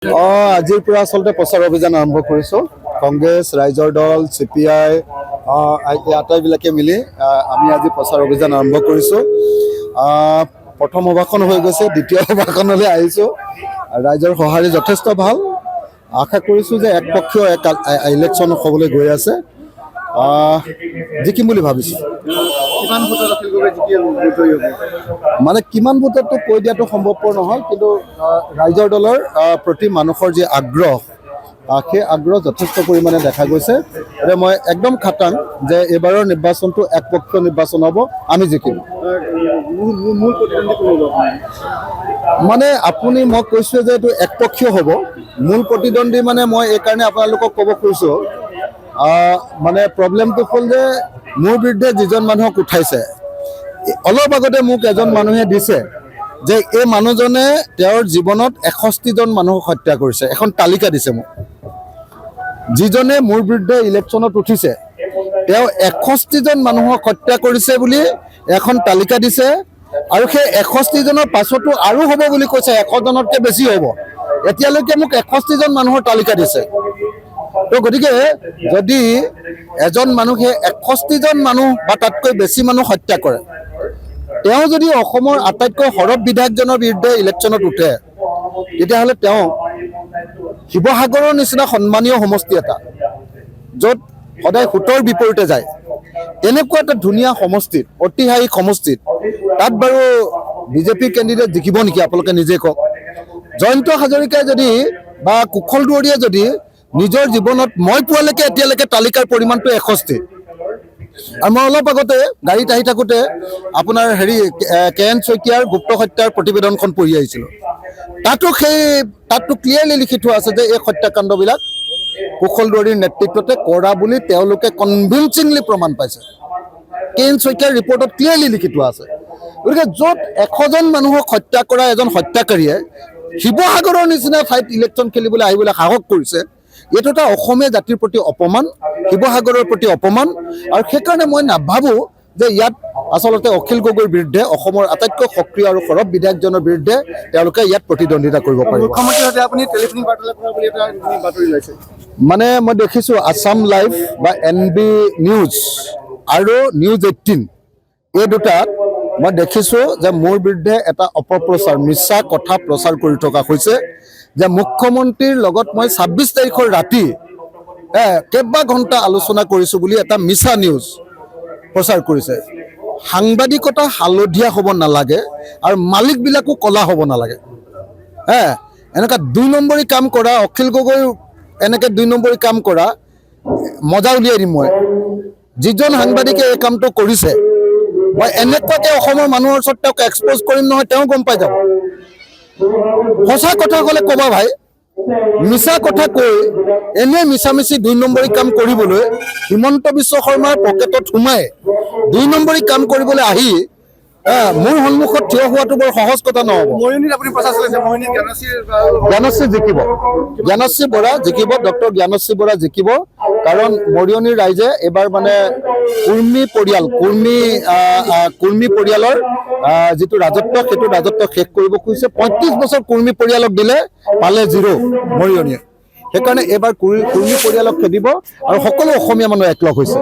আজিৰ পৰা আচলতে প্ৰচাৰ অভিযান আৰম্ভ কৰিছোঁ। কংগ্ৰেছ, ৰাইজৰ দল, CPI আটাইবিলাকে মিলি আমি আজি প্ৰচাৰ অভিযান আৰম্ভ কৰিছোঁ। প্ৰথম সভাখন হৈ গৈছে, দ্বিতীয় সভাখনলৈ আহিছোঁ। ৰাইজৰ সঁহাৰি যথেষ্ট ভাল। আশা কৰিছোঁ যে একপক্ষীয় ইলেকশ্যন হ'বলৈ গৈ আছে। জিকিম বুলি ভাবিছোঁ। মানে কিমান ভোটতটো কৈ দিয়াটো সম্ভৱপৰ নহয়, কিন্তু ৰাইজৰ দলৰ প্ৰতি মানুহৰ যি আগ্ৰহ, সেই আগ্ৰহ যথেষ্ট পৰিমাণে দেখা গৈছে। এতিয়া মই একদম খাটাং যে এইবাৰৰ নিৰ্বাচনটো একপক্ষীয় নিৰ্বাচন হ'ব, আমি জিকিম। মানে আপুনি মই কৈছোঁ যে এইটো একপক্ষীয় হ'ব। মূল প্ৰতিদ্বন্দ্বী মানে মই এইকাৰণে আপোনালোকক ক'ব খুজিছোঁ, মানে প্ৰব্লেমটো হ'ল যে মোৰ বিৰুদ্ধে যিজন মানুহক উঠাইছে, অলপ আগতে মোক এজন মানুহে দিছে যে এই মানুহজনে তেওঁৰ জীৱনত 61জন মানুহক হত্যা কৰিছে। এখন তালিকা দিছে মোক। যিজনে মোৰ বিৰুদ্ধে ইলেকশ্যনত উঠিছে, তেওঁ 61জন মানুহক হত্যা কৰিছে বুলি এখন তালিকা দিছে। আৰু সেই 61জনৰ পাছতো আৰু হ'ব বুলি কৈছে, 100জনতকৈ বেছি হ'ব। এতিয়ালৈকে মোক 61জন মানুহৰ তালিকা দিছে। তো গতিকে যদি এজন মানুহে 61জন মানুহ বা তাতকৈ বেছি মানুহ হত্যা কৰে, তেওঁ যদি অসমৰ আটাইতকৈ সৰব বিধায়কজনৰ বিৰুদ্ধে ইলেকশ্যনত উঠে, তেতিয়াহ'লে তেওঁ শিৱসাগৰৰ নিচিনা সন্মানীয় সমষ্টি এটা, য'ত সদায় সুতৰ বিপৰীতে যায়, তেনেকুৱা এটা ধুনীয়া সমষ্টিত, ঐতিহাসিক সমষ্টিত, তাত বাৰু বিজেপি কেণ্ডিডেট জিকিব নেকি? আপোনালোকে নিজে কওক। জয়ন্ত হাজৰিকাই যদি বা কুশল দুৱৰীয়ে যদি নিজৰ জীৱনত মই পোৱালৈকে এতিয়ালৈকে তালিকাৰ পৰিমাণটো 61। আৰু মই অলপ আগতে গাড়ীত আহি থাকোঁতে আপোনাৰ KN শইকীয়াৰ গুপ্ত হত্যাৰ প্ৰতিবেদনখন পঢ়ি আহিছিলোঁ। তাতো ক্লিয়াৰলি লিখি থোৱা আছে যে এই হত্যাকাণ্ডবিলাক কুশল দুৱৰীৰ নেতৃত্বতে কৰা বুলি তেওঁলোকে কনভিনচিংলি প্ৰমাণ পাইছে। KN শইকীয়াৰ ৰিপৰ্টত ক্লিয়াৰলি লিখি থোৱা আছে। গতিকে য'ত 100জন মানুহক হত্যা কৰা এজন হত্যাকাৰীয়ে শিৱসাগৰৰ নিচিনা ঠাইত ইলেকশ্যন খেলিবলৈ আহিবলৈ সাহস কৰিছে, এইটো এটা অসমীয়া জাতিৰ প্ৰতি অপমান, শিৱসাগৰৰ প্ৰতি অপমান। আৰু সেইকাৰণে মই নাভাবোঁ যে ইয়াত আচলতে অখিল গগৈৰ বিৰুদ্ধে, অসমৰ আটাইতকৈ সক্ৰিয় আৰু সৰব বিধায়কজনৰ বিৰুদ্ধে তেওঁলোকে ইয়াত প্ৰতিদ্বন্দ্বিতা কৰিব পাৰিব। মানে মই দেখিছোঁ আছাম লাইভ বা NB নিউজ আৰু News 18 এই দুটাত মই দেখিছোঁ যে মোৰ বিৰুদ্ধে এটা অপপ্ৰচাৰ, মিছা কথা প্ৰচাৰ কৰি থকা হৈছে যে মুখ্যমন্ত্ৰীৰ লগত মই 26 তাৰিখৰ ৰাতি কেইবা ঘণ্টা আলোচনা কৰিছোঁ বুলি এটা মিছা নিউজ প্ৰচাৰ কৰিছে। সাংবাদিকতা হালধীয়া হ'ব নালাগে আৰু মালিকবিলাকো ক'লা হ'ব নালাগে। এনেকুৱা 2 নম্বৰী কাম কৰা, অখিল গগৈ এনেকৈ 2 নম্বৰী কাম কৰা মজা উলিয়াই দিম মই। যিজন সাংবাদিকে এই কামটো কৰিছে, মই এনেকুৱাকৈ অসমৰ মানুহৰ ওচৰত তেওঁক এক্সপ'জ কৰিম নহয়, তেওঁ গম পাই যাব। সঁচা কথা ক'লে ক'বা ভাই, মিছা কথা কৈ এনে মিছামিছি 2 নম্বৰী কাম কৰিবলৈ হিমন্ত বিশ্ব শৰ্মাৰ পকেটত সোমাই 2 নম্বৰী কাম কৰিবলৈ আহি মোৰ সন্মুখত থিয় হোৱাটো বৰ সহজ কথা নহ'ব। জ্ঞানশ্ৰী জিকিব, জ্ঞানশ্ৰী বৰা জিকিব, ডক্টৰ জ্ঞানশ্ৰী বৰা জিকিব। কাৰণ মৰিয়নিৰ ৰাইজে এইবাৰ মানে কুৰ্মী পৰিয়ালৰ যিটো ৰাজত্ব, সেইটো ৰাজত্ব শেষ কৰিব খুজিছে। 35 বছৰ কুৰ্মী পৰিয়ালক দিলে, পালে 0 মৰিয়নিয়ে। সেইকাৰণে এইবাৰ কুৰ্মী পৰিয়ালক খেদিব আৰু সকলো অসমীয়া মানুহ একলগ হৈছে।